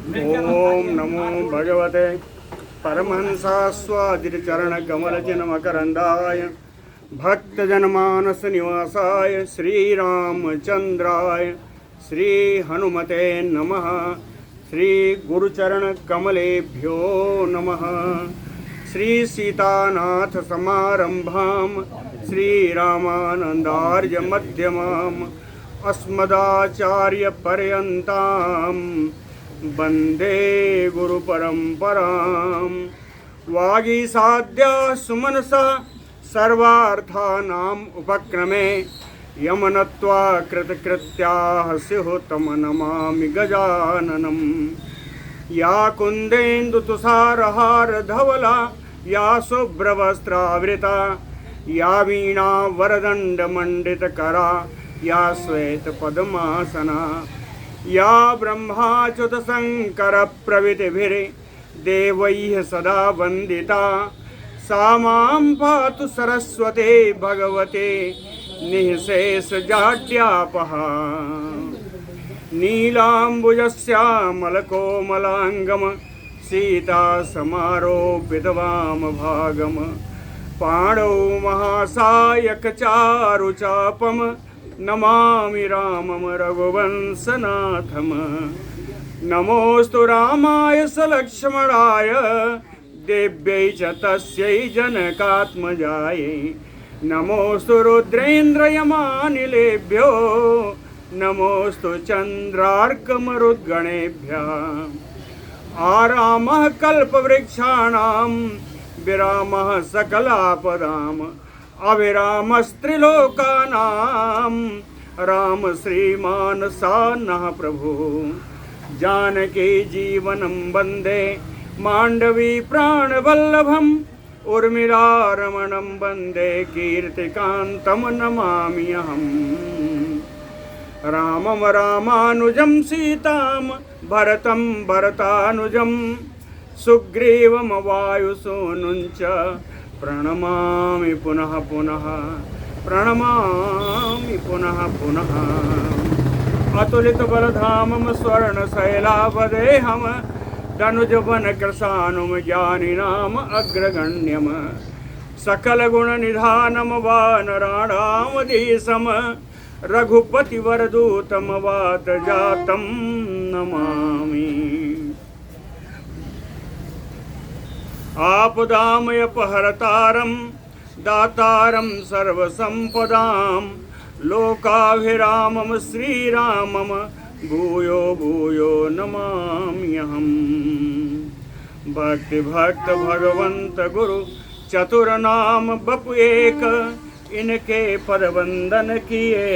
ओम नमो भगवते परमहंसास्वादिचरणकमलचिन्मकरन्दाय भक्तजनमानस निवासाय श्रीरामचन्द्राय श्री हनुमते नमः। श्री गुरुचरणकमलेभ्यो नमः। श्री सीतानाथ समारंभां श्रीरामानन्दार्य मध्यमाम् अस्मदाचार्य पर्यन्तां वन्दे गुरुपरम्परां। वागीसाद्या सुमनसा सर्वार्थानाम् उपक्रमे यमनत्वा कृतकृत्याः स्युः तं नमामि गजाननम्। या कुन्देन्दुतुषारहारधवला या शुभ्रवस्त्रावृता या वीणा वरदण्डमण्डितकरा या श्वेतपद्मासना या ब्रह्माच्युतशङ्करप्रभृतिभिर्देवैः सदा वन्दिता सा मां पातु सरस्वती भगवते निःशेषजाड्यापहा। नीलाम्बुजश्यामलकोमलाङ्गं सीतासमारोपितवामभागं पाणौ महासायकचारुचापं नमामि रामं रघुवंशनाथम्। नमोऽस्तु रामाय सलक्ष्मणाय देव्यै च तस्यै जनकात्मजायै। नमोऽस्तु रुद्रेन्द्रयमानिलेभ्यो नमोऽस्तु चन्द्रार्कमरुद्गणेभ्यः। आरामः कल्पवृक्षाणां विरामः सकलापदाम् अविरामस्त्रिलोकानां राम श्रीमानसान्नः प्रभु। जानकी जीवनं वन्दे माण्डवी प्राणवल्लभम् उर्मिलारमणं वन्दे कीर्तिकान्तं नमामि अहम्। रामं रामानुजं सीतां भरतं भरतानुजं सुग्रीवं वायुसूनुं च प्रणमामि पुनः पुनः प्रणमामि पुनः पुनः। अतुलितबलधामं स्वर्णशैलापदेहं धनुजवनकृशानुं ज्ञानिनाम् अग्रगण्यं सकलगुणनिधानं वानराणामधीशं रघुपतिवरदूतं वातजातं नमामि। आपदामयपहरतारं दातारं सर्वसम्पदां लोकाभिरामं श्रीरामं भूयो भूयो नमाम्यहम्। भक्तिभक्त भगवंत गुरु चतुरनाम बपु एक इनके पदवंदन किए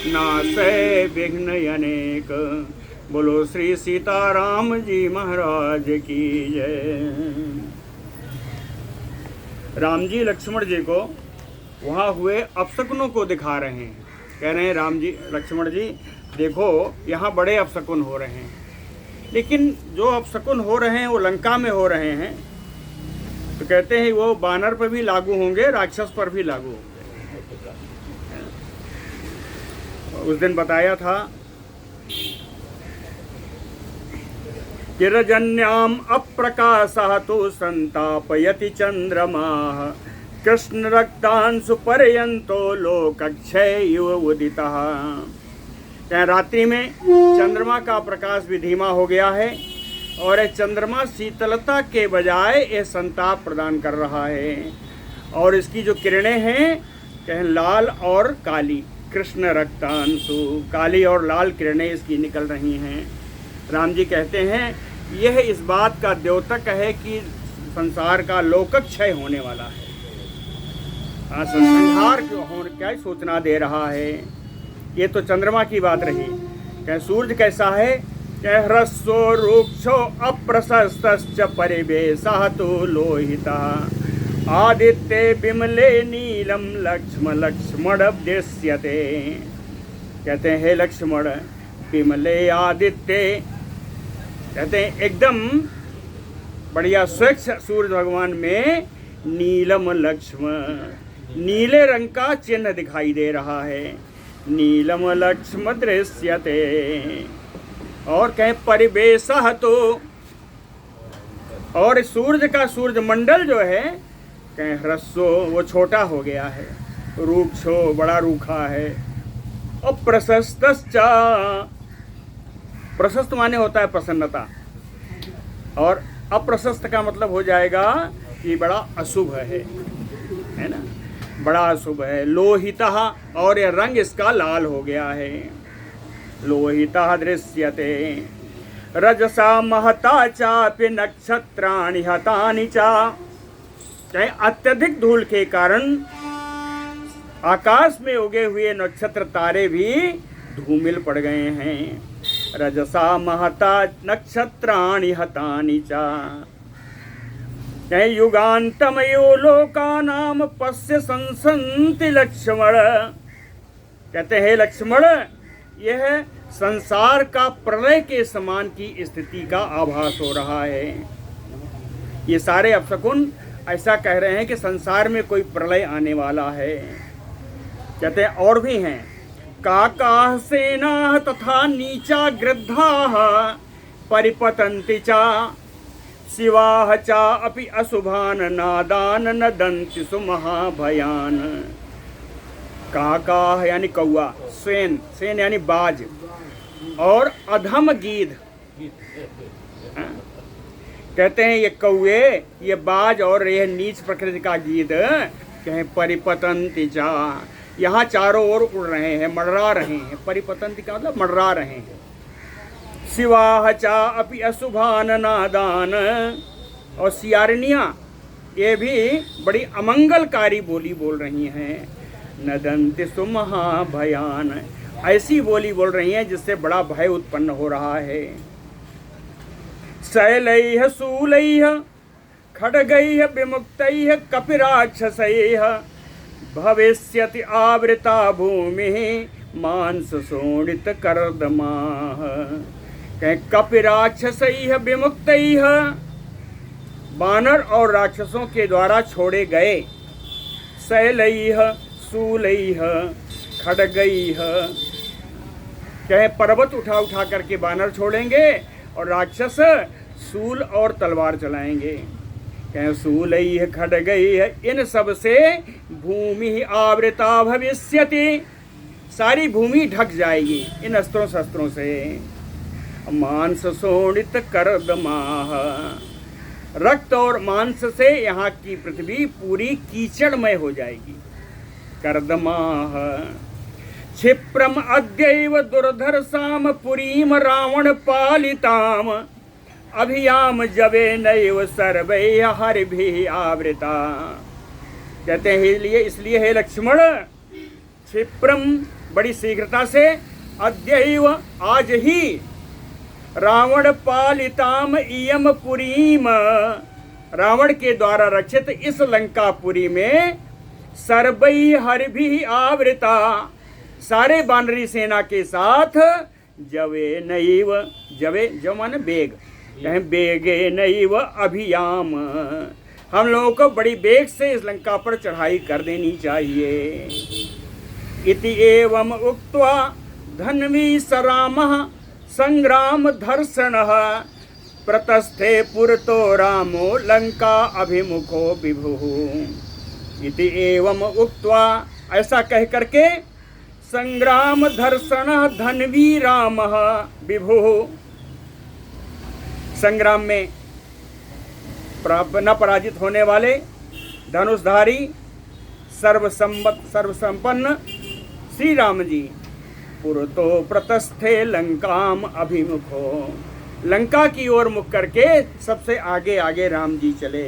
नासै विघ्न अनेक। बोलो श्री सीताराम जी महाराज की जय। राम जी लक्ष्मण जी को वहाँ हुए अपशकुनों को दिखा रहे हैं। कह रहे हैं राम जी लक्ष्मण जी देखो यहाँ बड़े अपशकुन हो रहे हैं, लेकिन जो अपशकुन हो रहे हैं वो लंका में हो रहे हैं तो कहते हैं वो बानर पर भी लागू होंगे, राक्षस पर भी लागू होंगे। उस दिन बताया था किरजन्याम अप्रकाशः तु संतापयति चंद्रमाः कृष्ण रक्तांशु पर्यंतो लोकक्षय युव उदितः। रात्रि में चंद्रमा का प्रकाश भी धीमा हो गया है और यह चंद्रमा शीतलता के बजाय यह संताप प्रदान कर रहा है और इसकी जो किरणें हैं कहें लाल और काली, कृष्ण रक्तांशु, काली और लाल किरणें इसकी निकल रही हैं। राम जी कहते हैं यह इस बात का द्योतक है कि संसार का लोकक्षय होने वाला है। संहार क्या सूचना दे रहा है। ये तो चंद्रमा की बात रही। क्या सूर्य कैसा है? क्या ह्रस्वो रुक्षो अप्रशस्तश्च परिवेशः तु लोहितः आदित्ये विमले नीलम लक्ष्म लक्ष्मण दृश्यते। कहते हैं हे लक्ष्मण विमले आदित्य, कहते हैं एकदम बढ़िया स्वच्छ सूर्य भगवान में नीलम लक्ष्म, नीले रंग का चिन्ह दिखाई दे रहा है। नीलम लक्ष्म दृश्यते। और कहें परिवेश तो, और सूर्य का सूर्य मंडल जो है कहें ह्रस्वो वो छोटा हो गया है, रूक्षो बड़ा रूखा है, और प्रशस्तश्चा, प्रशस्त माने होता है प्रसन्नता, और अप्रशस्त का मतलब हो जाएगा कि बड़ा अशुभ है ना, बड़ा अशुभ है। लोहिता, और ये रंग इसका लाल हो गया है। लोहिता दृश्यते रजसा महता चापि नक्षत्राणि हतानि चा, चाहे अत्यधिक धूल के कारण आकाश में उगे हुए नक्षत्र तारे भी धूमिल पड़ गए हैं। रजसा महता नक्षत्राणि हतानि चा, युगांतमयो लोकानाम पश्य संसन्ति लक्ष्मण, कहते हैं लक्ष्मण यह संसार का प्रलय के समान की स्थिति का आभास हो रहा है। ये सारे अपशकुन ऐसा कह रहे हैं कि संसार में कोई प्रलय आने वाला है। कहते हैं और भी हैं, काका सेना तथा नीचा गृद्धा परिपतंति चा, शिवाह चा अपि अशुभान नादान नदन्ति सुमहाभयान। काका यानी कौआ, सेन, सेन यानी बाज, और अधम गीध, कहते हैं ये कौए, ये बाज और ये नीच प्रकृति का गीध कहें परिपतंति चा, यहाँ चारों ओर उड़ रहे हैं, मंडरा रहे हैं। परिपतंति का मतलब मंडरा रहे हैं। शिवाह चा अपि अशुभान नादान, और सियारनियाँ ये भी बड़ी अमंगलकारी बोली बोल रही हैं। नदन्ति सुमहाभयान, ऐसी बोली बोल रही हैं जिससे बड़ा भय उत्पन्न हो रहा है। शैलैः शूलैः खड्गैः विमुक्तैः कपिराक्षसैः भविष्यति आवृता भूमिः मांस शोणित कर्दमाः। कहें कपिराक्षसैः विमुक्तैः, बानर और राक्षसों के द्वारा छोड़े गए। शैलैः शूलैः खड्गैः, कहें पर्वत उठा उठा करके बानर छोड़ेंगे और राक्षस शूल और तलवार चलाएंगे। कहें शूलैः खड्गैः, इन सब से भूमि आवृता भविष्यति, सारी भूमि ढक जाएगी इन अस्त्रों शस्त्रों से। मांस शोणित कर्दमाः, रक्त और मांस से यहाँ की पृथ्वी पूरी कीचड़मय हो जाएगी। कर्दमाः क्षिप्रम अद्यैव दुर्धर्षाम पुरीम रावण पालिताम, अभियाम जवे नैव सर्वैः हरिभिः आवृता। कहते हैं इसलिए हे लक्ष्मण, क्षिप्रम बड़ी शीघ्रता से, अद्यैव आज ही, रावण पालिताम इयम पुरीम, रावण के द्वारा रक्षित इस लंकापुरी में सर्वैः हरिभिः आवृता, सारे बानरी सेना के साथ, जवे नैव, जवे जो माने बेग, कहें बेगे नैव अभियाम, हम लोगों को बड़ी बेग से इस लंका पर चढ़ाई कर देनी चाहिए। इति एवं उक्त्वा धन्वी सरामः संग्राम धर्षणः, प्रतस्थे पुरतो रामो लंका अभिमुखो विभुः। इति एवं उक्त्वा, ऐसा कह करके, संग्राम धर्षण धन्वी राम विभुः, संग्राम में न पराजित होने वाले धनुषधारी सर्वसंपन्न श्री राम जी, पुरतो प्रतस्थे लंकाम अभिमुखो, लंका की ओर मुख करके सबसे आगे आगे राम जी चले,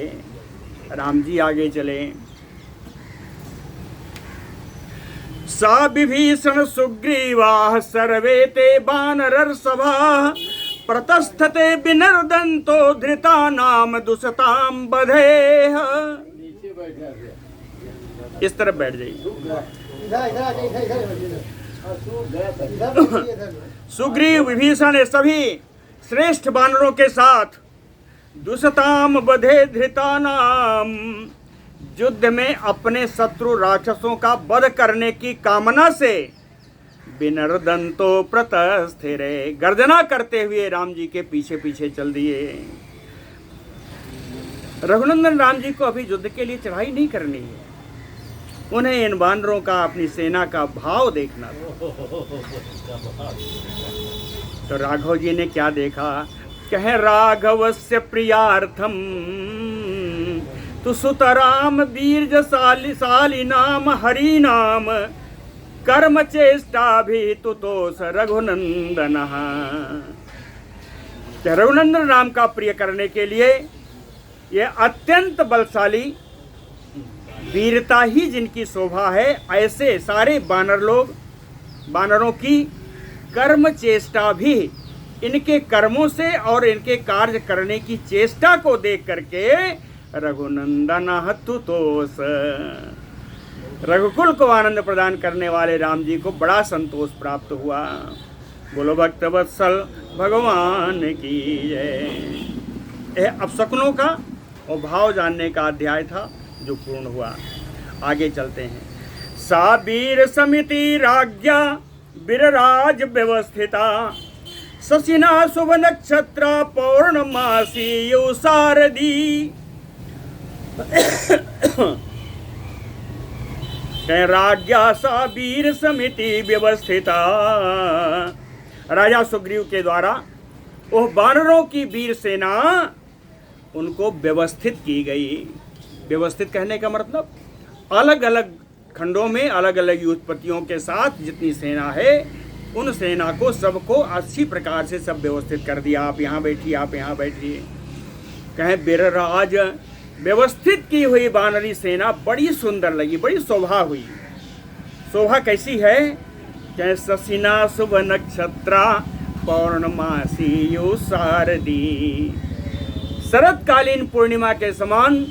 राम जी आगे चले। सा विभीषण सुग्रीवाः सर्वे ते वानरर्षभाः, प्रतस्थते विनर्दन्तो धृतानाम दुसताम बधेः। इस तरफ बैठ जाइए। सुग्रीव विभीषण सभी श्रेष्ठ वानरों के साथ दुसताम बधे धृतानाम, युद्ध में अपने शत्रु राक्षसों का वध करने की कामना से विनर्दंतो प्रतस्थिरे, गर्जना करते हुए राम जी के पीछे पीछे चल दिए। रघुनंदन राम जी को अभी युद्ध के लिए चढ़ाई नहीं करनी है, उन्हें इन वानरों का, अपनी सेना का भाव देखना था। तो राघव जी ने क्या देखा, कह राघवस्य प्रियार्थम तु सुतराम दीर्घशाली नाम हरि नाम कर्म चेष्टा भी तुतोष रघुनंदन। रघुनंदन राम का प्रिय करने के लिए यह अत्यंत बलशाली, वीरता ही जिनकी शोभा है, ऐसे सारे वानरों की कर्म चेष्टा भी, इनके कर्मों से और इनके कार्य करने की चेष्टा को देख करके रघुनंदन तुतोष, रघुकुल को आनंद प्रदान करने वाले राम जी को बड़ा संतोष प्राप्त हुआ। बोलो भक्त वत्सल भगवान की जय। यह अपशकुनों का और भाव जानने का अध्याय था जो पूर्ण हुआ। आगे चलते हैं। सा वीर समिति राज्ञा विरराज व्यवस्थिता शशिना शुभ नक्षत्र पौर्णमासी यो सारदी। राज्ञा सा वीर समिति व्यवस्थिता, राजा सुग्रीव के द्वारा वह वानरों की वीर सेना उनको व्यवस्थित की गई। व्यवस्थित कहने का मतलब अलग अलग खंडों में अलग अलग युद्धपतियों के साथ जितनी सेना है उन सेना को सबको अच्छी प्रकार से सब व्यवस्थित कर दिया। आप यहाँ बैठिए, आप यहाँ बैठिए। कहें वीरराज, व्यवस्थित की हुई वानरी सेना बड़ी सुंदर लगी, बड़ी शोभा हुई। शोभा कैसी है? कहें शशिना शुभ नक्षत्रा पौर्णमासी यो सारदी, शरतकालीन पूर्णिमा के समान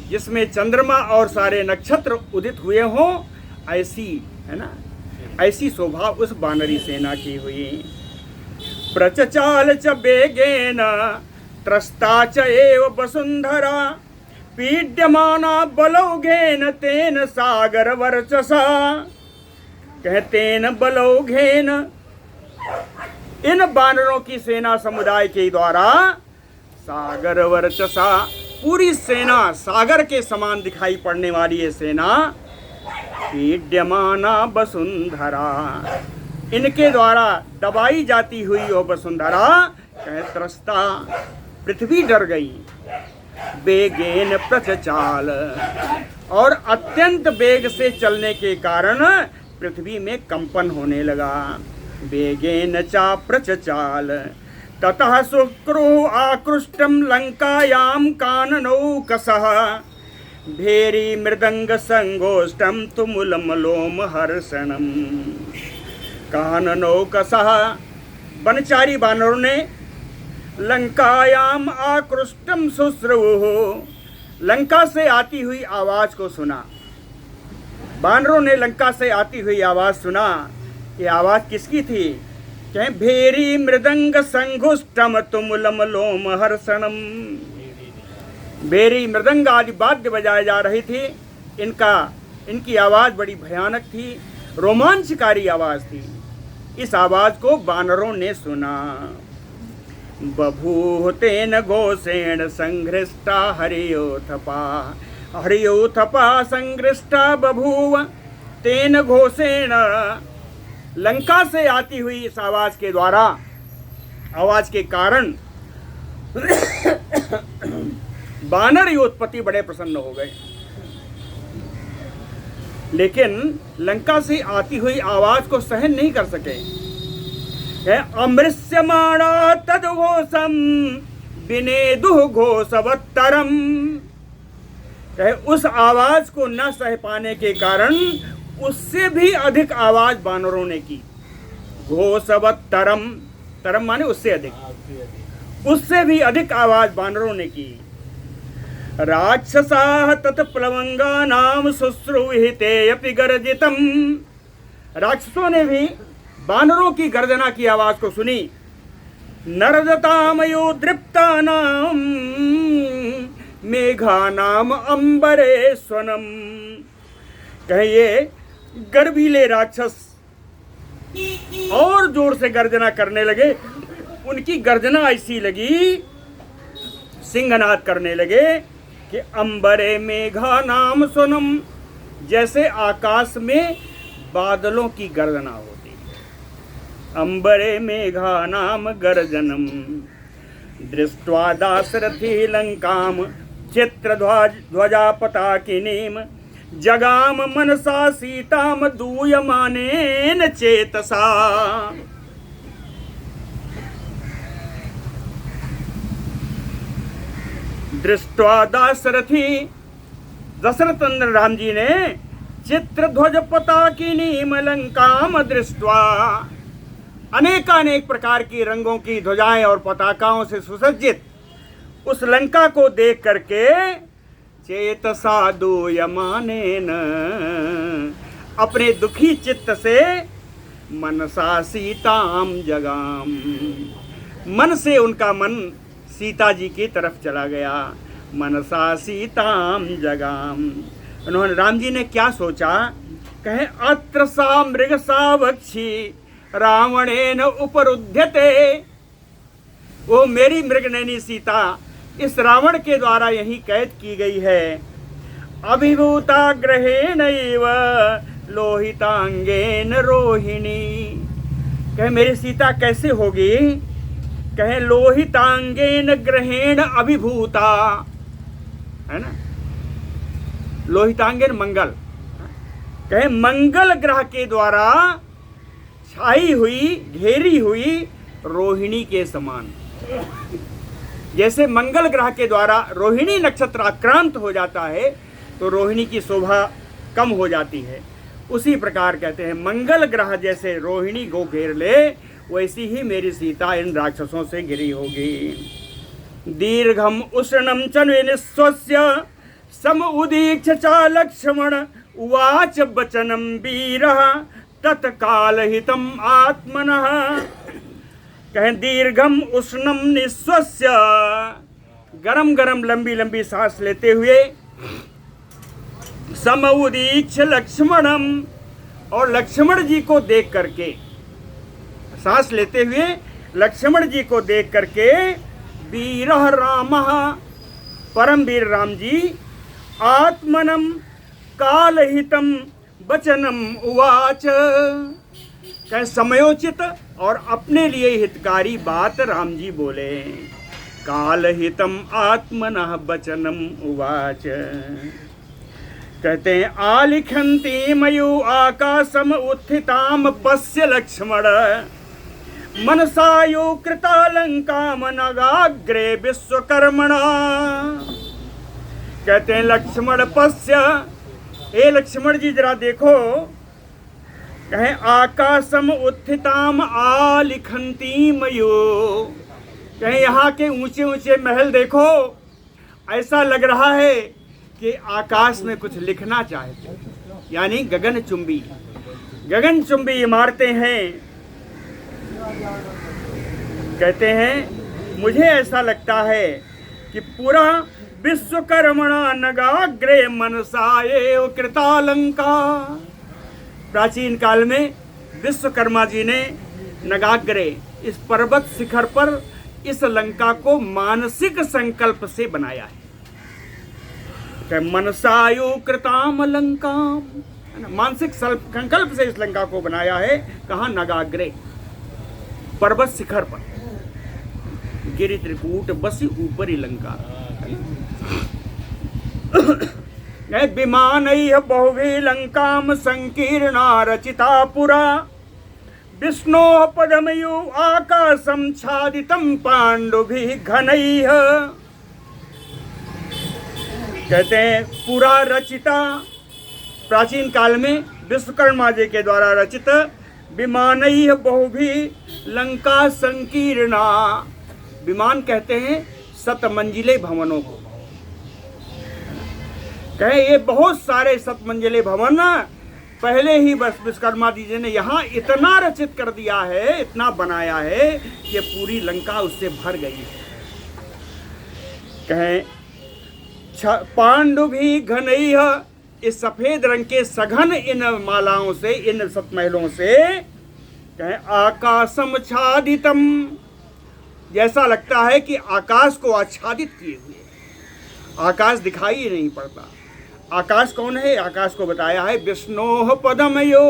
जिसमें चंद्रमा और सारे नक्षत्र उदित हुए हों, ऐसी है ना, ऐसी शोभा उस वानरी सेना की हुई। प्रचचाल च वेगेन त्रस्ता च एव वसुंधरा पीड्यमाना बलौघेन तेन सागर वर्चसा। कहतेन बलौघेन, इन वानरों की सेना समुदाय के द्वारा सागर वर्चसा, पूरी सेना सागर के समान दिखाई पड़ने वाली ये सेना, पीड्यमाना वसुंधरा, इनके द्वारा दबाई जाती हुई वो वसुंधरा, त्रस्ता, पृथ्वी डर गई। वेगेन प्रचचाल, और अत्यंत वेग से चलने के कारण पृथ्वी में कंपन होने लगा। वेगेन चा प्रचचाल ततः शुक्रो आकृष्टम लंकायाम काननौकसः भेरी मृदंग संगोष्ठम तुमुलमलोम हर्षणम। काननौकसः, वनचारी वानरों ने लंकायाम आकृष्टम शुश्रुवुः, लंका से आती हुई आवाज को सुना। वानरों ने लंका से आती हुई आवाज सुना। ये आवाज किसकी थी? कहें भेरी मृदंग संघुष्टम तुमुलम लोम हर्षणम। भेरी मृदंग आदि वाद्य बजाए जा रही थी। इनकी आवाज बड़ी भयानक थी, रोमांचकारी आवाज थी। इस आवाज को वानरों ने सुना। बभूव तेन घोषेण संघृष्टा हरियोथपा, हरियोथपा संघृष्टा बभूव तेन घोषेण। लंका से आती हुई इस आवाज के द्वारा, आवाज के कारण वानर योत्पत्ति बड़े प्रसन्न हो गए। लेकिन लंका से आती हुई आवाज को सहन नहीं कर सके। अमृष्यमाणा तद्घोषम विनेदुः घोषवत्तरम, उस आवाज को न सह पाने के कारण उससे भी अधिक आवाज वानरों ने की। घोषवत्तरम, तरम माने उससे अधिक, उससे भी अधिक आवाज वानरों ने की। राक्षसाः तत्प्लवंगानां शुश्रुविहिते अपि गर्जितम, राक्षसों ने भी वानरों की गर्जना की आवाज को सुनी। नरदतामयो दृप्तानां मेघानाम अंबरे स्वनम, कहिए गर्वीले राक्षस और जोर से गर्जना करने लगे। उनकी गर्जना ऐसी लगी, सिंहनाद करने लगे कि अंबरे मेघा नाम सुनम, जैसे आकाश में बादलों की गर्जना होती है। अंबरे मेघा नाम गर्जनम दृष्ट्वा दाशरथी लंकाम चित्रध्वजा पताकिनीम जगाम मनसा सीताम दूयमानेन चेतसा। दृष्ट्वा दाशरथी, दशरथ नंदन राम जी ने चित्रध्वज पताकिनीम लंकाम दृष्ट्वा, अनेकानेक प्रकार की रंगों की ध्वजाएं और पताकाओं से सुसज्जित उस लंका को देख करके चेतसा दूयमानेन, अपने दुखी चित्त से मनसा सीताम जगाम, मन से उनका मन सीता जी की तरफ चला गया। मनसा सीताम जगाम, उन्होंने, राम जी ने क्या सोचा, कहे अत्र सा मृग सावक्षी रावणेन उपरुध्यते, वो मेरी मृगनयनी सीता इस रावण के द्वारा यहीं कैद की गई है। अभिभूता ग्रहेणैव लोहितांगेन रोहिणी, कहे मेरी सीता कैसे होगी, कहे लोहितांगेन ग्रहेण अभिभूता, है ना, लोहितांगेन मंगल, कहे मंगल ग्रह के द्वारा छाई हुई, घेरी हुई रोहिणी के समान। जैसे मंगल ग्रह के द्वारा रोहिणी नक्षत्र आक्रांत हो जाता है तो रोहिणी की शोभा कम हो जाती है, उसी प्रकार कहते हैं मंगल ग्रह जैसे रोहिणी को घेर ले, वैसी ही मेरी सीता इन राक्षसों से घिरी होगी। दीर्घम उष्णम च निस्वस्य सम उदीक्ष च लक्ष्मण उवाच वचनम वीरः तत्काल हितम आत्मनः, कहें दीर्घम उष्णम निस्वस्य, गरम गरम लंबी लंबी सांस लेते हुए, सम उदीक्ष लक्ष्मणम, और लक्ष्मण जी को देख करके, सांस लेते हुए लक्ष्मण जी को देख करके, वीरः रामः, परम वीर राम जी, आत्मनम कालहितम वचनम उवाच, कहे समयोचित और अपने लिए हितकारी बात राम जी बोले। कालहितम आत्मनः वचनम उवाच, कहते हैं आलिखन्ति मयु आकाशम उत्थिताम पश्य लक्ष्मण मनसायो कृतालंकाम नगाग्रे विश्वकर्मणा, कहते हैं लक्ष्मण पश्य, ए लक्ष्मण जी जरा देखो, कहें आकाशम उत्थिताम आलिखन्ति मयु, कहें यहाँ के ऊंचे ऊंचे महल देखो, ऐसा लग रहा है कि आकाश में कुछ लिखना चाहते, यानी गगनचुंबी इमारतें हैं। कहते हैं मुझे ऐसा लगता है कि पूरा विश्वकर्मणा नगाग्रे मनसाये कृतालंका, प्राचीन काल में विश्वकर्मा जी ने नगाग्रे, इस पर्वत शिखर पर इस लंका को मानसिक संकल्प से बनाया है। मनसायु कृताम लंकाम, मानसिक संकल्प से इस लंका को बनाया है। कहाँ? नगाग्रे, पर्वत शिखर पर, गिरि त्रिकूट बसी ऊपरी लंका। विमान बहुभी लंकाम संकीर्णा रचिता पुरा विष्णो पदमयु आकाशम छादितम पांडुभि घनैः, कहते हैं पूरा रचिता, प्राचीन काल में विश्वकर्मा जी के द्वारा रचित, विमानैः बहुभी लंका संकीर्णा, विमान कहते हैं सतमंजिले भवनों को, कहे ये बहुत सारे सतमंजिले भवन पहले ही बस विश्वकर्मा जी ने यहाँ इतना रचित कर दिया है, इतना बनाया है कि पूरी लंका उससे भर गई है। कहें पांडु भी घनैः, इस सफेद रंग के सघन इन मालाओं से, इन सतमहलों से कहें आकाशम छादितम, जैसा लगता है कि आकाश को आच्छादित किए हुए, आकाश दिखाई ही नहीं पड़ता। आकाश कौन है? आकाश को बताया है विष्णोह पदमयो,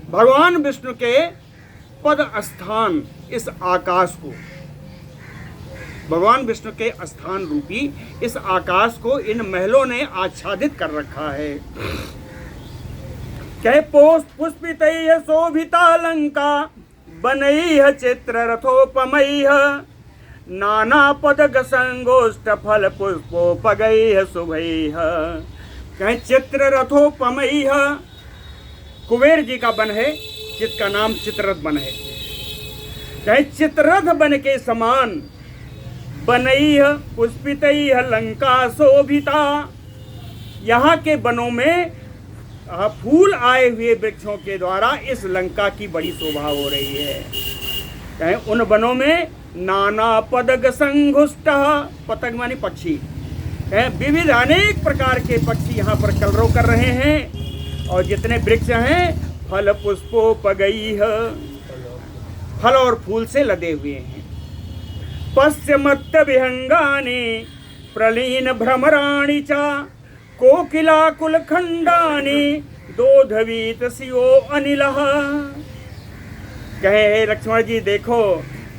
भगवान विष्णु के पद स्थान इस आकाश को, भगवान विष्णु के स्थान रूपी इस आकाश को इन महलों ने आच्छादित कर रखा है। कहे पुष्पितैः शोभिता लंका बनैः चित्र रथोपमैः नाना पदक संगोष्ठ फल पुष्पोपगैः शुभैः। कहे चित्र रथोपमैः, कुबेर जी का वन है जिसका नाम चित्ररथ वन है। कहे चित्ररथ वन के समान बनैः पुष्पितैः लंका शोभिता, यहाँ के वनों में फूल आए हुए वृक्षों के द्वारा इस लंका की बड़ी शोभा हो रही है। कहें उन वनों में नाना पदक संघुष्ट, पतंग मानी पक्षी, विविध अनेक प्रकार के पक्षी यहाँ पर कलरव कर रहे हैं। और जितने वृक्ष हैं फल पुष्पोपगैः, फल और फूल से लदे हुए हैं। पश्चिमत्त विहंगानि प्रलीन भ्रमराणि च कोकिला कुलखंडानि दोधवीत सियो अनिलः। कहे लक्ष्मण जी देखो,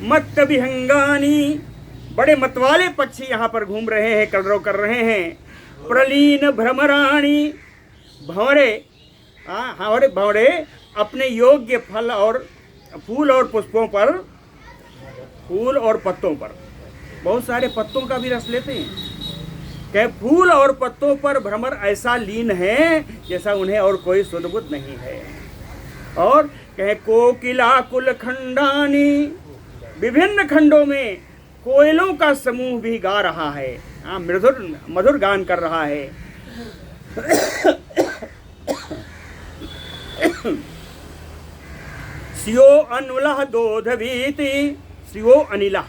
मत्त विहंगानि, बड़े मतवाले पक्षी यहाँ पर घूम रहे हैं, कलरव कर रहे हैं। प्रलीन भ्रमराणि, भंवरे, हमारे भंवरे अपने योग्य फल और फूल और पुष्पों पर, फूल और पत्तों पर, बहुत सारे पत्तों का भी रस लेते हैं। कहे फूल और पत्तों पर भ्रमर ऐसा लीन है जैसा उन्हें और कोई सुध-बुध नहीं है। और कहे कोकिला कुल खंडानी, विभिन्न खंडों में कोयलों का समूह भी गा रहा है, मधुर गान कर रहा है। सियो अनुलह दोधवीति, सियो अनिला,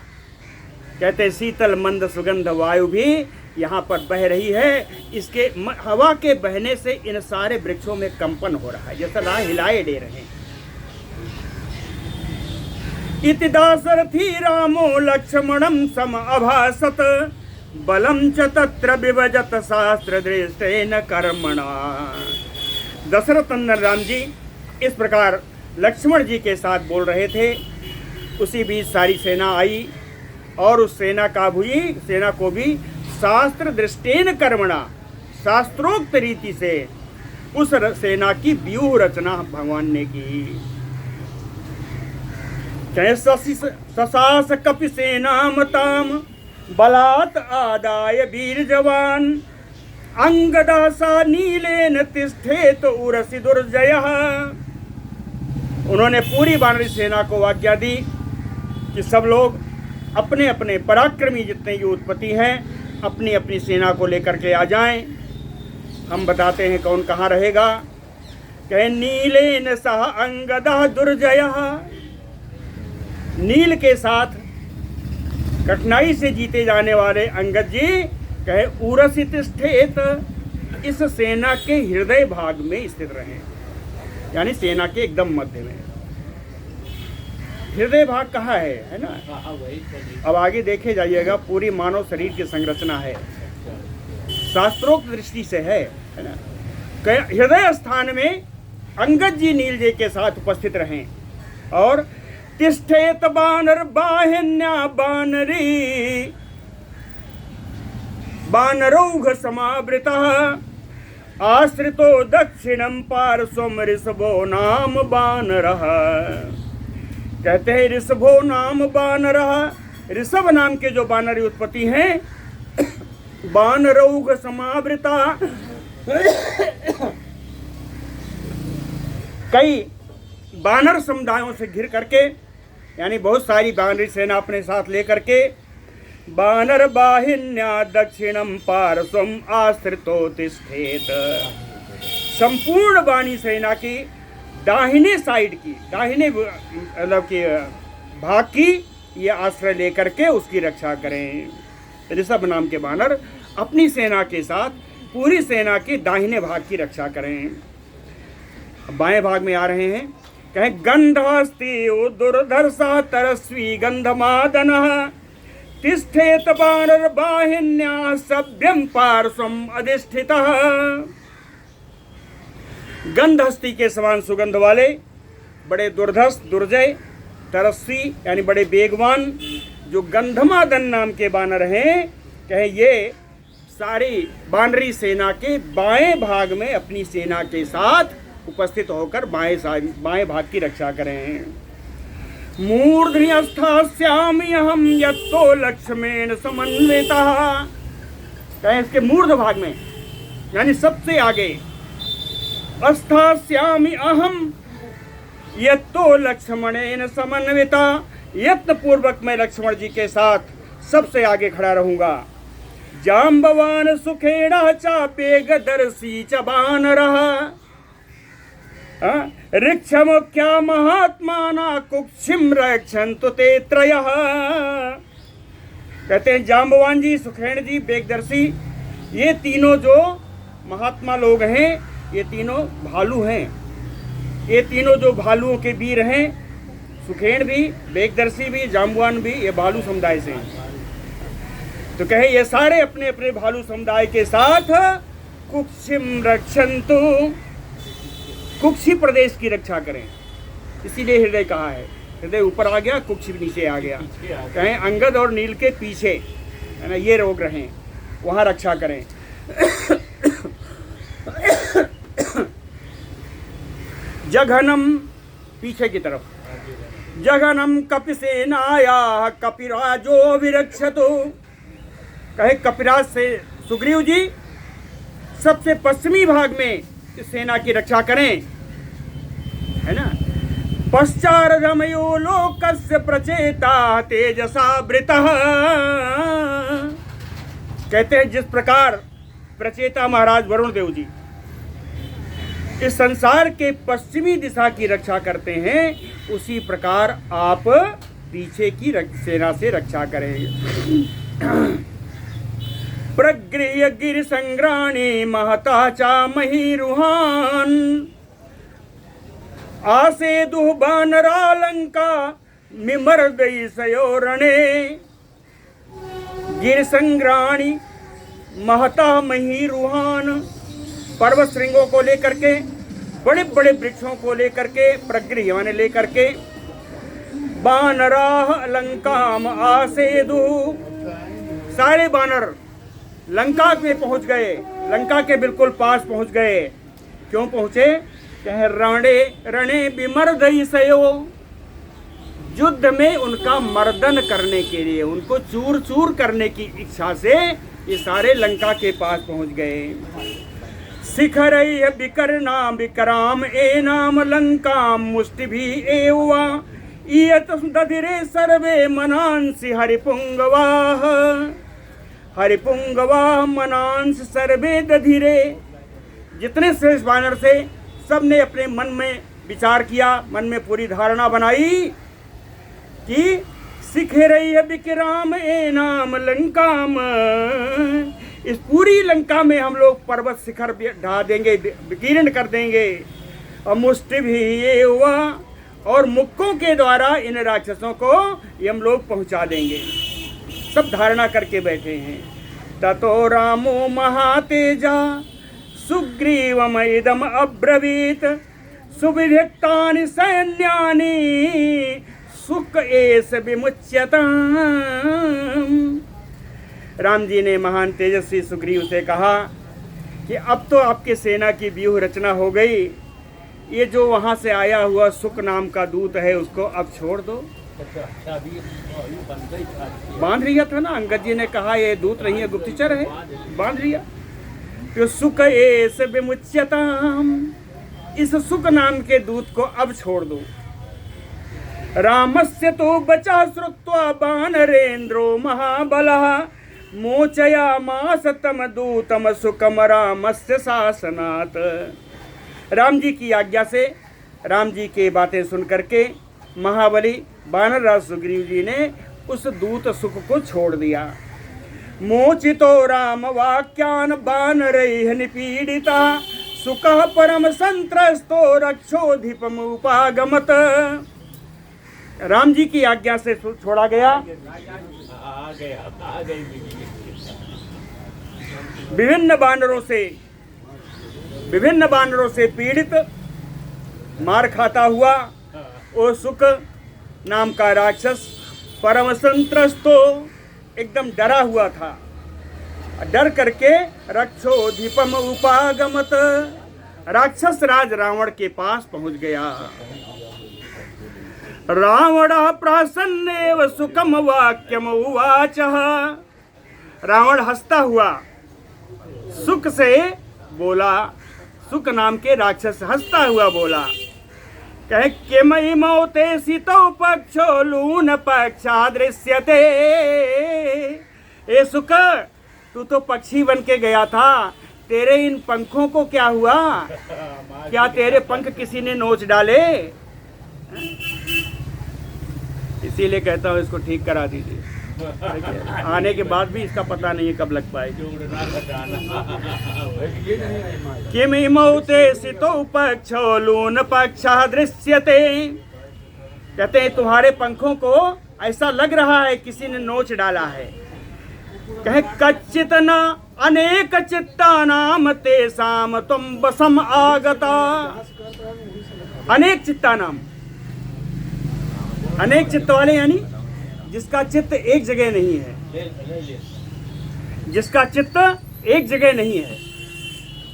कहते शीतल मंद सुगंध वायु भी यहाँ पर बह रही है। इसके हवा के बहने से इन सारे वृक्षों में कंपन हो रहा है, जैसा हिलाए दे रहे हैं। इति दाशरथी रामो लक्ष्मणं सम अभासत बलम च तत्र विभजत शास्त्र दृष्टेन कर्मणा। दशरथ नंदन राम जी इस प्रकार लक्ष्मण जी के साथ बोल रहे थे। उसी बीच सारी सेना आई और उस सेना को भी शास्त्र दृष्टेन कर्मणा, शास्त्रोक्त रीति से उस सेना की व्यूह रचना भगवान ने की। ससास कपि सेनामताम बलात् आदाय वीर जवान अंगदासा नीलेन तिष्ठेत उरसि दुर्जयः। उन्होंने पूरी वानरी सेना को आज्ञा दी कि सब लोग अपने अपने पराक्रमी जितने योधपति हैं अपनी अपनी सेना को लेकर के आ जाएं। हम बताते हैं कौन कहाँ रहेगा। कहे नीलेन सह अंगदः दुर्जयः, नील के साथ कठिनाई से जीते जाने वाले अंगद जी कहे उरसि तिष्ठेत, इस सेना के हृदय भाग में स्थित रहे, यानी सेना के एकदम मध्य में। हृदय भाग कहाँ है ना? अब आगे देखे जाइएगा, पूरी मानव शरीर की संरचना है, शास्त्रोक्त दृष्टि से है ना। हृदय स्थान में अंगद जी नील जी के साथ उपस्थित रहें। और तिष्ठेत बानर बाहिन्या बानरी बानरौघ समावृतः आश्रितो दक्षिणम पार्श्वम ऋषभो नाम बानरः। कहते हैं ऋषभो नाम बानरः, ऋषभ नाम के जो बानरी उत्पत्ति हैं, बानरौघ समावृता, कई बानर समुदायों से घिर करके, यानी बहुत सारी बानरी सेना अपने साथ लेकर के, बानर बाहिन्या दक्षिणम पार्श्वम आश्रितो तिष्ठेत, संपूर्ण बानी सेना की दाहिने साइड की, दाहिने मतलब की भाग की ये आश्रय लेकर के उसकी रक्षा करें। ऋषभ नाम के बानर अपनी सेना के साथ पूरी सेना के दाहिने भाग की रक्षा करें। बाएं भाग में आ रहे हैं कहे गंधस्ति दुर्धर्षः तरस्वी गंधमादनः तिष्ठेत वानर बाहिन्या सभ्यम पार्श्वम अधिष्ठितः। गंधहस्ती के समान सुगंध वाले, बड़े दुर्धर्ष दुर्जय, तरस्वी यानी बड़े वेगवान जो गंधमादन नाम के बानर हैं, कहे ये सारी बानरी सेना के बाएं भाग में अपनी सेना के साथ उपस्थित होकर बाएं भाग की रक्षा करें। मूर्धनि स्थास्यामि अहं यत्तो लक्ष्मेण समन्वितः। कहे इसके मूर्ध भाग में यानी सबसे आगे, स्थास्यामि अहं यत्तो लक्ष्मणेन समन्विता, यत्न पूर्वक मैं लक्ष्मण जी के साथ सबसे आगे खड़ा रहूंगा। जाम्बवान सुखेड़ा चापेगदर्शी च बानरः ऋक्षमुख्या महात्माना कुक्षिम रक्षन्तु ते त्रयः। कहते हैं जाम्बवान जी, सुखेण जी, वेगदर्शी, ये तीनों जो महात्मा लोग हैं, ये तीनों भालू हैं। ये तीनों जो भालुओं के वीर हैं, सुखेण भी, वेगदर्शी भी, जाम्बवान भी, ये भालू समुदाय से हैं। तो कहे ये सारे अपने अपने भालू समुदाय के साथ कुक्षिम रक्षन्तु, कुक्षी प्रदेश की रक्षा करें। इसीलिए हृदय कहा है, हृदय ऊपर आ गया, कुक्षी नीचे आ गया। कहें अंगद और नील के पीछे, है ना, ये रोग रहें, वहाँ रक्षा करें। जघनम, पीछे की तरफ, जघनम कपिसेनाया कपिराजो विरक्षतु। कहे कपिराज से सुग्रीव जी सबसे पश्चिमी भाग में इस सेना की रक्षा करें, है ना। पश्चारधमयो लोकस्य प्रचेता तेजसावृतः। कहते हैं जिस प्रकार प्रचेता महाराज वरुण देव जी इस संसार के पश्चिमी दिशा की रक्षा करते हैं, उसी प्रकार आप पीछे की सेना से रक्षा करें। प्रगृह्य गिर संग्राणी महता चा महीरुहान आसेदुः बानरालंका मिमर्दयि सयोरणे। गिर संग्राणी महता महीरुहान, पर्वत श्रृंगों को लेकर के, बड़े बड़े वृक्षों को लेकर के, प्रगृह्य माने लेकर के, बानराह लंकाम आसेदु, सारे बानर लंका में पहुंच गए, लंका के बिल्कुल पास पहुंच गए। क्यों पहुंचे? कहे रणे रणे विमर्दयि सयो, युद्ध में उनका मर्दन करने के लिए, उनको चूर चूर करने की इच्छा से ये सारे लंका के पास पहुंच गए। शिखरैः विकर्णा विकराम एनाम लंकाम मुष्टिभिः एवा इयत दधिरे सर्वे मनांसि हरिपुंगवाः। हरिपुंगवाः मनांसि सर्वे दधिरे। जितने श्रेष्ठ वानर से सब ने अपने मन में विचार किया, मन में पूरी धारणा बनाई कि शिखरैः विकराम एनाम लंकाम, इस पूरी लंका में हम लोग पर्वत शिखर ढा देंगे, विकीर्ण कर देंगे। और मुष्टि भी ये हुआ, और मुक्कों के द्वारा इन राक्षसों को ये हम लोग पहुंचा देंगे। सब धारणा करके बैठे हैं। ततो रामो महातेजा सुग्रीवमिदम अब्रवीत सुविधिक्तानि सैन्यानि सुख एष विमुच्यताम्। राम जी ने महान तेजस्वी सुग्रीव से कहा कि अब तो आपके सेना की व्यूह रचना हो गई, ये जो वहाँ से आया हुआ सुक नाम का दूत है उसको अब छोड़ दो। बांध लिया था ना, अंगद जी ने कहा ये दूत नहीं है, गुप्तचर है, बांध लिया। तो सुक एष विमुच्यताम्, इस सुक नाम के दूत को अब छोड़ दो। रामस्य तो बचा श्रुत्वा बानरेन्द्रो महाबलः मोचयामास तम दूतम सुकम रामस्य शासनात्। राम जी की आज्ञा से, राम जी की बातें सुन करके महाबली बानर राज सुग्रीव जी ने उस दूत सुख को छोड़ दिया। मोचितो राम वाक्यान बानरैः निपीडिता सुकः परम संत्रस्तो रक्षोधिपम उपागमत। राम जी की आज्ञा से छोड़ा गया। विभिन्न बानरों से पीड़ित मार खाता हुआ वो सुक नाम का राक्षस परम संत्रस्तो एकदम डरा हुआ था। डर करके रक्षोधिपम उपागमत राक्षस राज रावण के पास पहुंच गया। रावण प्रसन्नेव सुखम वाक्यम उवाच। रावण हंसता हुआ सुख से बोला। सुक नाम के राक्षस हंसता हुआ बोला, कहे किमई मौते सितो पक्षो लून पक्षा दृश्यते। ए सुक, तू तो पक्षी बन के गया था, तेरे इन पंखों को क्या हुआ? क्या तेरे पंख किसी ने नोच डाले? इसीलिए कहता हूँ इसको ठीक करा दीजिए। आने के बाद भी इसका पता नहीं है कब लग पाएगी। किमि मौते सितो पक्षो लून पक्षा दृश्यते। कहते हैं तुम्हारे पंखों को ऐसा लग रहा है किसी ने नोच डाला है। कहे कच्चित न अनेक चित्ता नाम तेसाम तुम बसम आगता। अनेक चित्ता नाम, अनेक चित्त वाले यानी जिसका चित्त एक जगह नहीं है, जिसका चित्त एक जगह नहीं है।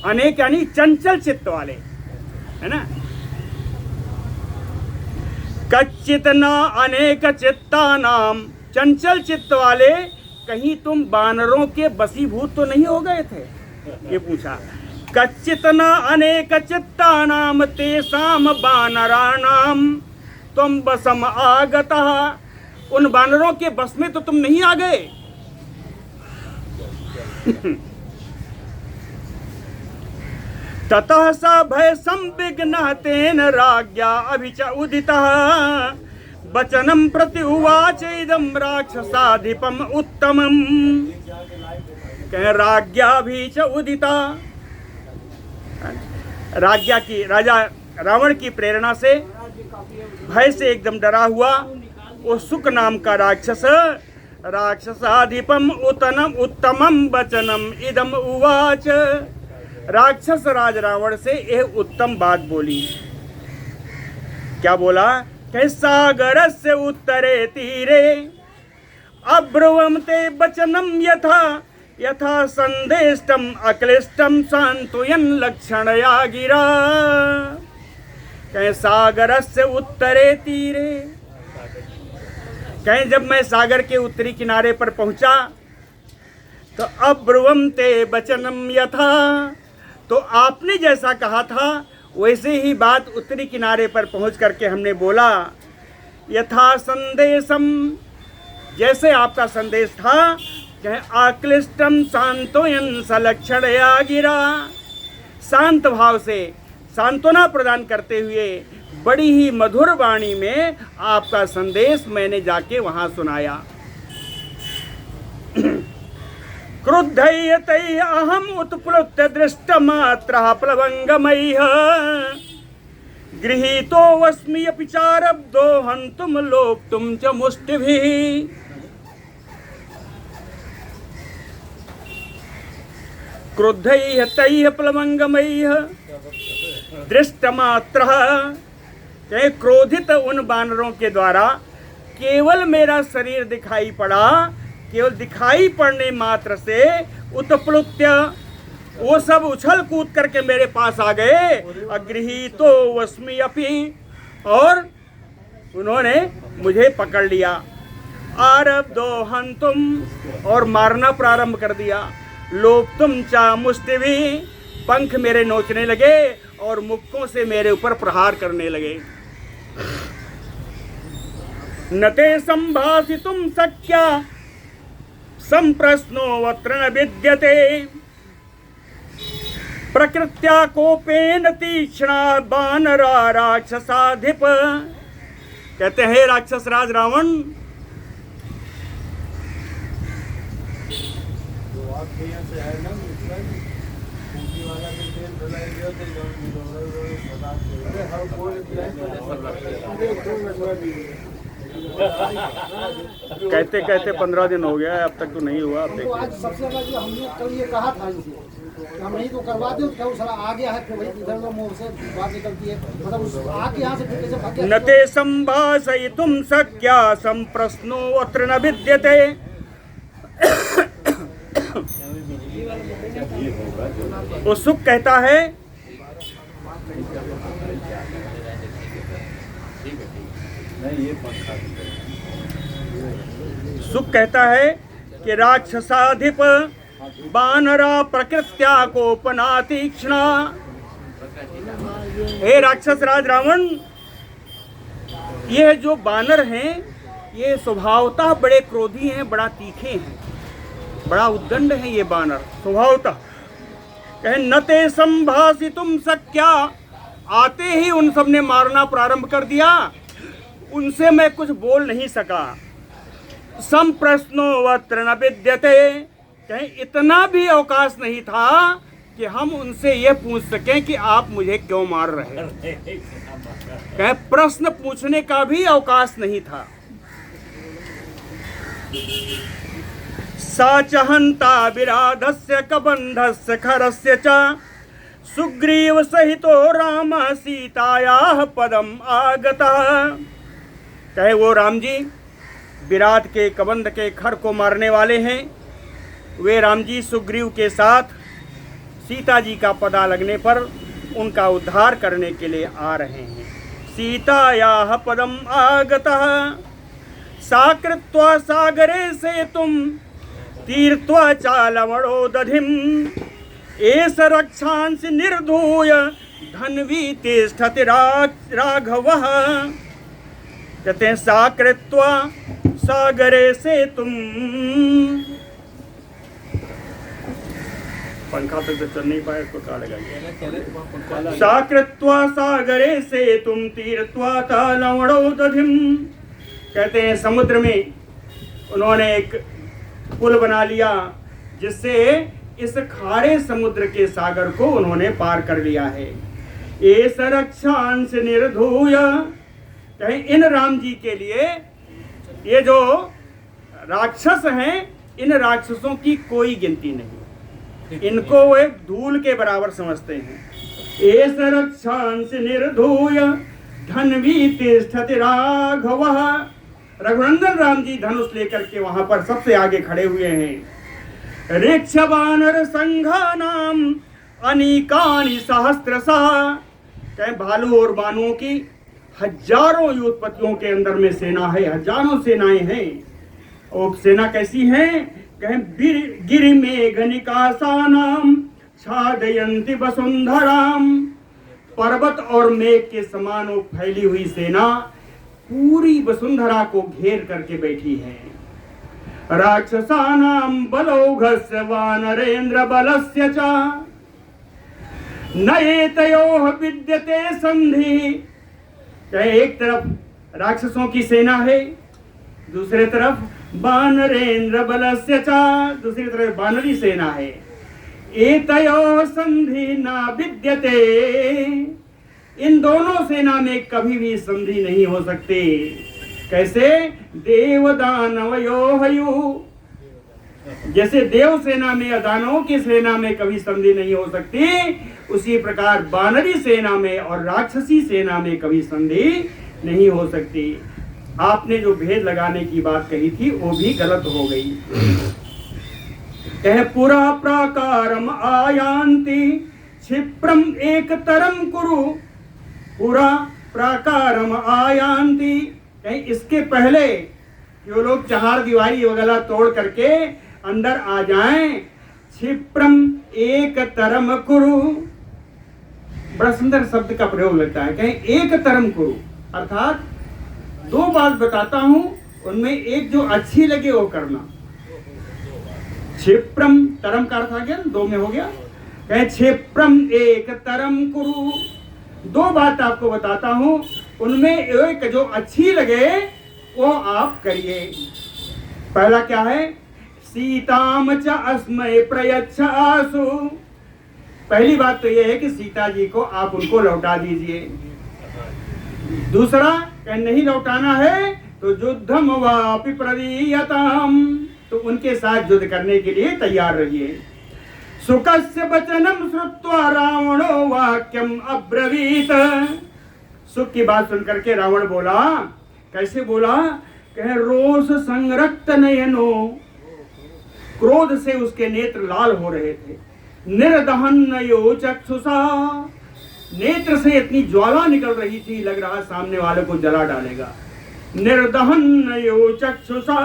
अनेक यानी चंचल चित्त वाले, है ना। कच्चित न अनेक चित्ता नाम, चंचल चित्त वाले, कहीं तुम बानरों के बसीभूत तो नहीं हो गए थे? ये पूछा। कच्चित न अनेक चित्ता नाम तेसाम बानराणाम तुम बसम आगता। उन बानरों के बस में तो तुम नहीं आ गए। ततः स भय संविघ्नः तेन राज्ञा अभिच उदितः वचनम प्रति उवाच इदं राक्षसाधिपम उत्तमम। कह राज्ञा भी च उदिता। राज्ञा की, राजा रावण की प्रेरणा से भय से एकदम डरा हुआ वो सुक नाम का राक्षस राक्षसाधिपम उत्तमम वचनम इदम उवाच। राक्षस राज रावण से यह उत्तम बात बोली। क्या बोला? कि सागर से उत्तरे तीरे अब्रुवम ते वचनम यथा यथा संदेष्टम अक्लिष्टम सांत्वयन लक्षणया गिरा। कहे सागर से उत्तरे तीरे, कहें जब मैं सागर के उत्तरी किनारे पर पहुंचा तो अब्रुवम ते वचनम यथा, तो आपने जैसा कहा था वैसे ही बात उत्तरी किनारे पर पहुंच करके हमने बोला। यथा संदेशम, जैसे आपका संदेश था। कहे आक्लिष्टम सांत्वयन सलक्षणया गिरा, शांत भाव से सांत्वना प्रदान करते हुए बड़ी ही मधुर वाणी में आपका संदेश मैंने जाके वहां सुनाया। क्रुद्धयतै अहम उत्प्लुत दृष्टमात्रः प्लवंगमयः गृहीतो वस्मि अपि चारब्धो हन्तुम लोक्तुम च मुष्टिभिः। क्रुद्धयतैः प्लवंगमयः दृष्टमात्रः, कहे क्रोधित उन बानरों के द्वारा केवल मेरा शरीर दिखाई पड़ा। केवल दिखाई पड़ने मात्र से उत्प्लुत्य, वो सब उछल कूद करके मेरे पास आ गए। अगृहीतो वस्मि अपि, और उन्होंने मुझे पकड़ लिया। आरब्धो हन्तुम, और मारना प्रारंभ कर दिया। लोप्तुम च मुष्टिभि, पंख मेरे नोचने लगे और मुक्कों से मेरे ऊपर प्रहार करने लगे। नते संभाषितुम शक्या संप्रश्नो वत्र न विद्यते प्रकृत्या कोपेन तीक्ष्णा बानरा राक्षसाधिप। कहते हैं राक्षस राज रावण, कहते कहते 15 दिन हो गया है, अब तक तो नहीं हुआ। तो आज सबसे ज्यादा जो हमने कल ये कहा था इनसे कि हम नहीं तो करवा दे, तो सारा आ गया है, फिर वही इधर उधर मुंह से बात निकलती है, मतलब उस आके यहाँ से फिर कैसे भाग गया। नते संभाषयितुं शक्या संप्रश्नो अत्र न विद्यते। वो सुख कहता है कि राक्षसाधिप बानरा प्रकृत्या कोपना तीक्ष्णा। हे राक्षस राज रावण, ये जो बानर हैं ये स्वभावतः बड़े क्रोधी हैं, बड़ा तीखे हैं, बड़ा उद्दंड है ये बानर स्वभावतः। कहे नते संभाषितुं शक्या, आते ही उन सब ने मारना प्रारंभ कर दिया, उनसे मैं कुछ बोल नहीं सका। संप्रश्नो अत्र न विद्यते, कहीं इतना भी अवकाश नहीं था कि हम उनसे ये पूछ सकें कि आप मुझे क्यों मार रहे हैं। कहीं प्रश्न पूछने का भी अवकाश नहीं था। साचहंता विराधस्य कबंधस्य खरस्य च सुग्रीव सहितो राम सीतायाः पदम आगतः। कहे वो राम जी विराट के कबंध के खर को मारने वाले हैं, वे राम जी सुग्रीव के साथ सीता जी का पता लगने पर उनका उद्धार करने के लिए आ रहे हैं। सीतायाः पदम आगतः साकृत्वा सागरे से तुम तीर्त्वा चालवणो दधिम् एष रक्षांसि निर्धूय धन्वी तिष्ठति राघवः। कहते हैं साकृत्वा सागरे से तुम, पंखा तक तो चल नहीं पाए, इसको कहा लगाइए। साकृत्वा सागरे से तुम तीर्त्वा चालवणो दधिम्। कहते हैं समुद्र में उन्होंने एक पुल बना लिया, जिससे इस खारे समुद्र के सागर को उन्होंने पार कर लिया है। एष रक्षांसि निर्धूय, कहीं इन राम जी के लिए ये जो राक्षस हैं, इन राक्षसों की कोई गिनती नहीं, इनको वो एक धूल के बराबर समझते हैं। एष रक्षांसि निर्धूय धन्वी तिष्ठति राघवः। रघुनंदन राम जी धनुष लेकर के वहां पर सबसे आगे खड़े हुए हैं। ऋक्ष वानर संघानाम अनीकानि सहस्रशः, कहीं भालू और बानुओं की हजारों युद्धपतियों के अंदर में सेना है, हजारों सेनाएं हैं। और सेना कैसी है? कहीं गिरि मेघ निकासानाम छादयन्ति वसुंधराम, पर्वत और मेघ के समान वो फैली हुई सेना पूरी वसुंधरा को घेर करके बैठी है। राक्षसानाम बलौघस्य वानरेंद्र बलस्य च न एतयोः विद्यते संधि। एक तरफ राक्षसों की सेना है, दूसरे तरफ वानरेंद्र बलस्य च, दूसरी तरफ वानरी सेना है। एतयोः संधि न विद्यते, इन दोनों सेना में कभी भी संधि नहीं हो सकती। कैसे? देवदानवयोः, जैसे देव सेना में दानवों की सेना में कभी संधि नहीं हो सकती, उसी प्रकार वानरी सेना में और राक्षसी सेना में कभी संधि नहीं हो सकती। आपने जो भेद लगाने की बात कही थी वो भी गलत हो गई। कह पुरा प्राकारम आयांति क्षिप्रम एक तरम कुरु, पुरा प्राकारम आयांति, कहीं इसके पहले जो लोग चार दीवारी वगैरह तोड़ करके अंदर आ जाएं, क्षिप्रम एक तरम कुरु, बड़ा सुंदर शब्द का प्रयोग लगता है। कहीं एक तरम कुरु अर्थात दो बात बताता हूं, उनमें एक जो अच्छी लगे वो करना। क्षिप्रम तरम का अर्थ आ गया, दो में हो गया। कहीं क्षिप्रम एक तरम कुरु, दो बात आपको बताता हूं, उनमें एक जो अच्छी लगे वो आप करिए। पहला क्या है? सीताम च अस्मै प्रयच्छ आसु, पहली बात तो यह है कि सीता जी को आप उनको लौटा दीजिए। दूसरा, नहीं लौटाना है तो युद्धम वापि प्रदीयताम, तो उनके साथ युद्ध करने के लिए तैयार रहिए। सुकस्य वचनम श्रुत्वा रावणो वाक्यम अब्रवीत। सुख की बात सुनकर के रावण बोला, कैसे बोला? कहे रोष संरक्त नयनो, क्रोध से उसके नेत्र लाल हो रहे थे। निर्दहन्नयो चक्षुषा, नेत्र से इतनी ज्वाला निकल रही थी, लग रहा सामने वाले को जला डालेगा। निर्दहन्नयो चक्षुषा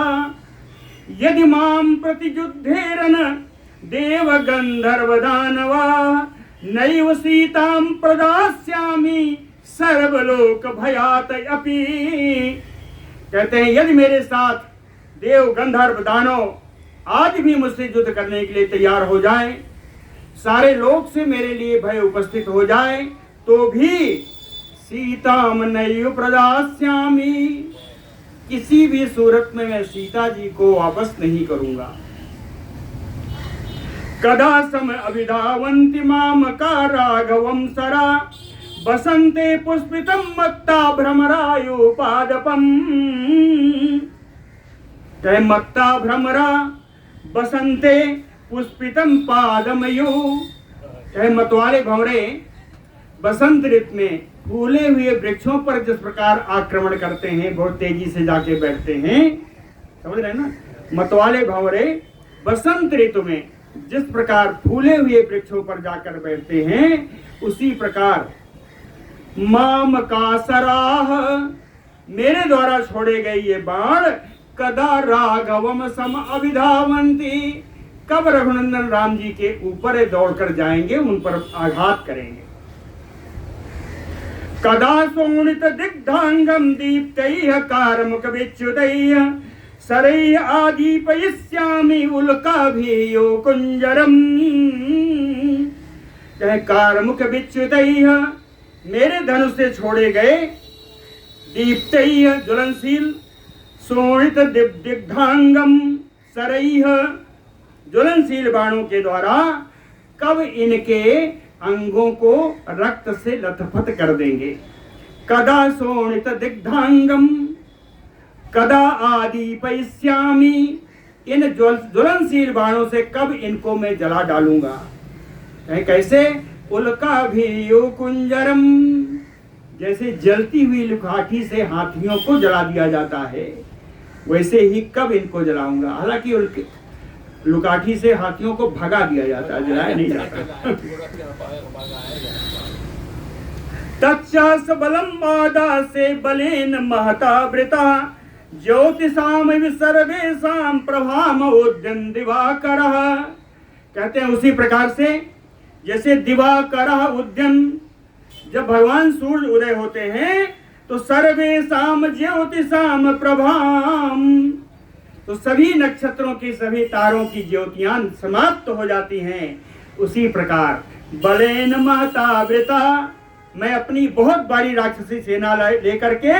यदि माम प्रतियुद्धेरन देव गंधर्व दानवा नैव सीतां प्रदास्यामि सर्वलोक भयात अपि। कहते हैं यदि मेरे साथ देव गंधर्व दानव आज भी मुझसे युद्ध करने के लिए तैयार हो जाएं, सारे लोक से मेरे लिए भय उपस्थित हो जाए, तो भी सीताम नैव प्रदास्यामि, किसी भी सूरत में मैं सीता जी को वापस नहीं करूंगा। कदा सम अभिधावन्ति माम का राघवम सरा बसंते पुष्पितम मत्ता भ्रमरायुपादपम। कहे मत्ता भ्रमरा बसंते पुष्पितम पादमयु। कहे मतवाले भंवरे बसंत ऋतु में फूले हुए वृक्षों पर जिस प्रकार आक्रमण करते हैं, बहुत तेजी से जाके बैठते हैं, समझ रहे हैं ना? मतवाले भंवरे बसंत ऋतु में जिस प्रकार फूले हुए वृक्षों पर जाकर बैठते हैं, उसी प्रकार माम का सराह, मेरे द्वारा छोड़े गए ये बाण कदा राघवम सम अभिधावन्ति, कब रघुनंदन राम जी के ऊपर दौड़कर जाएंगे, उन पर आघात करेंगे। कदा सोणित दिग्धांगम दीप्तैः कारमुक विच्युतैः सरैः आदीपयिष्यामि उल्काभियो कुंजरम। कहे कारमुक विच्युतैः, मेरे धनुष से छोड़े गए, दीप्तैः ज्वलनशील, सोणित दिग्धांगम सरैः ज्वलनशील बाणों के द्वारा कब इनके अंगों को रक्त से लथपथ कर देंगे। कदा सोणित दिग्धांगम कदा आदीपयिष्यामि, इन ज्वलनशील बाणों से कब इनको मैं जला डालूंगा। कैसे? उल्का भी यो कुंजरम, जैसे जलती हुई लुकाठी से हाथियों को जला दिया जाता है, वैसे ही कब इनको जलाऊंगा। हालांकि लुकाठी से हाथियों को भगा दिया जाता है, जलाया नहीं जाता। तच्चास बलम बादा से बलेन महता वृता ज्योतिषाम सर्वेषाम प्रभाम उद्यन दिवाकरः। कहते हैं उसी प्रकार से जैसे दिवाकरः उद्यन, जब भगवान सूर्य उदय होते हैं तो सर्वेषाम ज्योतिषाम प्रभाम, तो सभी नक्षत्रों की, सभी तारों की ज्योतियां समाप्त हो जाती हैं। उसी प्रकार बलेन महता वृता, मैं अपनी बहुत बड़ी राक्षसी सेना लेकर के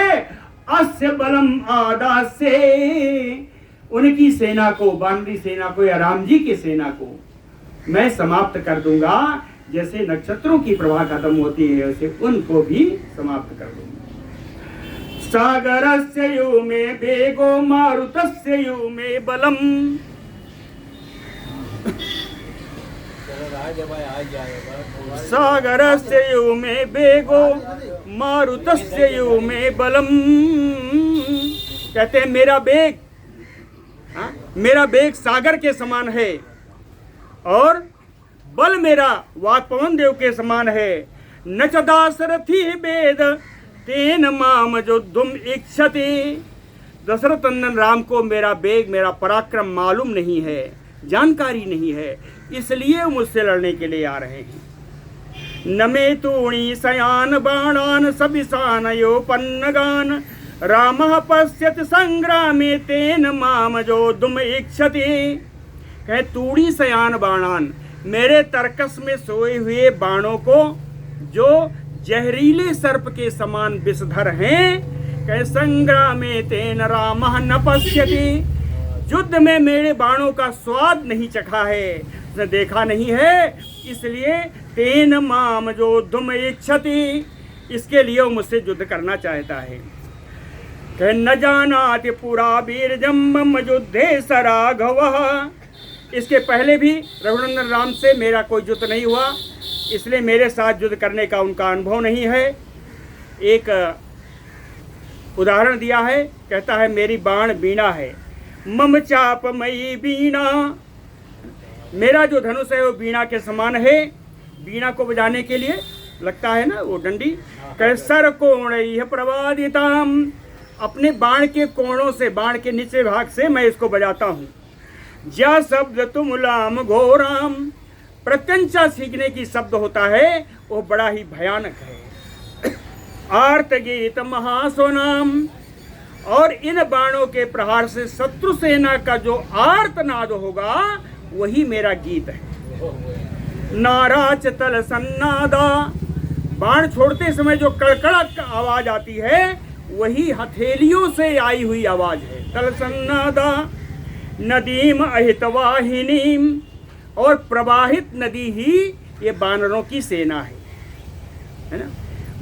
अस्य बलम आदासे, उनकी सेना को, वानरी सेना को या राम जी की सेना को मैं समाप्त कर दूंगा। जैसे नक्षत्रों की प्रभा खत्म होती है, वैसे उनको भी समाप्त कर दूंगा। सागरस्य यो मे वेगो मारुतस्य यो मे बलम। सागरस्य यो मे वेगो मारुतस्य यो मे बलम। कहते हैं मेरा वेग सागर के समान है और बल मेरा वातपवन देव के समान है। न च दाशरथी वेद तेन माम योद्धुम इच्छति। दशरथ नंदन राम को मेरा वेग, मेरा पराक्रम मालूम नहीं है, जानकारी नहीं है, इसलिए मुझसे लड़ने के लिए आ रहे हैं। न मे तूणी सयान बाणान सबिसानयो पन्नगान रामः पश्यति संग्रामे तेन माम योद्धुम इच्छति। कहे तूड़ी सयान बाणान, मेरे तरकस में सोए हुए बाणों को जो जहरीले सर्प के समान विषधर हैं, कहे संग्रामे तेन रामः न पश्यति, युद्ध में मेरे बाणों का स्वाद नहीं चखा है, उसने देखा नहीं है, इसलिए तेन माम जो धुम इच्छति, इसके लिए वो मुझसे युद्ध करना चाहता है। कह न जानाति पुरा वीरजम मम युद्धे स राघवः, इसके पहले भी रघुनंदन राम से मेरा कोई युद्ध नहीं हुआ, इसलिए मेरे साथ युद्ध करने का उनका अनुभव नहीं है। एक उदाहरण दिया है, कहता है मेरी बाण बीणा है, मम चाप मई बीणा, मेरा जो धनुष है वो बीणा के समान है। बीणा को बजाने के लिए लगता है ना वो डंडी। कह सर कोण प्रवादिताम, अपने बाण के कोणों से, बाण के निचले भाग से मैं इसको बजाता हूँ। ज्या शब्द तुमुलाम घोराम, प्रत्यंचा सीखने की शब्द होता है वो बड़ा ही भयानक है। आर्त गीत महासोनाम, और इन बाणों के प्रहार से शत्रु सेना का जो आर्तनाद होगा वही मेरा गीत है। नाराच तल सन्नादा, बाण छोड़ते समय जो कड़कड़क आवाज आती है वही हथेलियों से आई हुई आवाज है। तल सन्नादा नदीम अहितवाहिनीम, और प्रवाहित नदी ही ये बानरों की सेना है ना।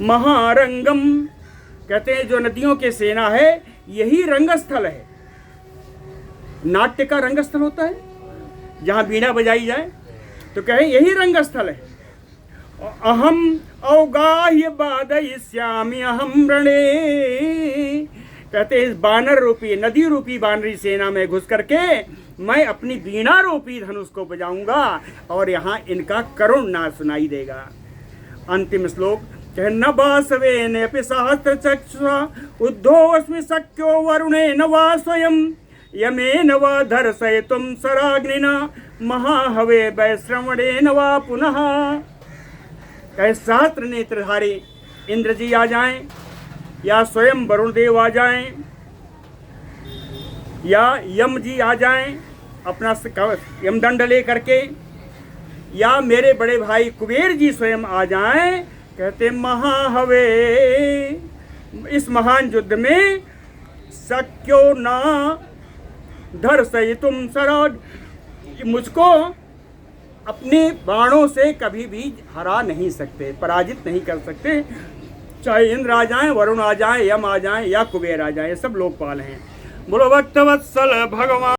महारंगम, कहते हैं जो नदियों के सेना है यही रंगस्थल है। नाट्य का रंगस्थल होता है जहाँ बीणा बजाई जाए, तो कहे यही रंगस्थल है। अहम अवगाह्य बादयिष्यामि अहम रणे, कहते इस बानर रूपी, नदी रूपी बानरी सेना में घुस करके मैं अपनी बीणा रूपी धनुष को बजाऊंगा और यहाँ इनका करुण नाद सुनाई देगा। अंतिम श्लोक कह न बासवेन अपि सहस्त्र चक्षुषा उद्धोऽस्मि शक्यो वरुणेन वा स्वयं यमेन वा धर्षयितुं सराग्निना महाहवे वैश्रवणेन वा पुनः। कहे सहस्त्र नेत्रधारी इंद्र जी आ जाएं, या स्वयं वरुण देव आ जाएं, या यम जी आ जाएं अपना यमदंड ले करके, या मेरे बड़े भाई कुबेर जी स्वयं आ जाएं। कहते महाहवे, इस महान युद्ध में शक्यो ना धर्षयितुं सराग, मुझको अपने बाणों से कभी भी हरा नहीं सकते, पराजित नहीं कर सकते। चाहे इंद्र आ जाएं, वरुण आ जाएं, यम आ जाएं या कुबेर आ जाएं, सब लोकपाल हैं। बोलो भक्तवत्सल भगवान।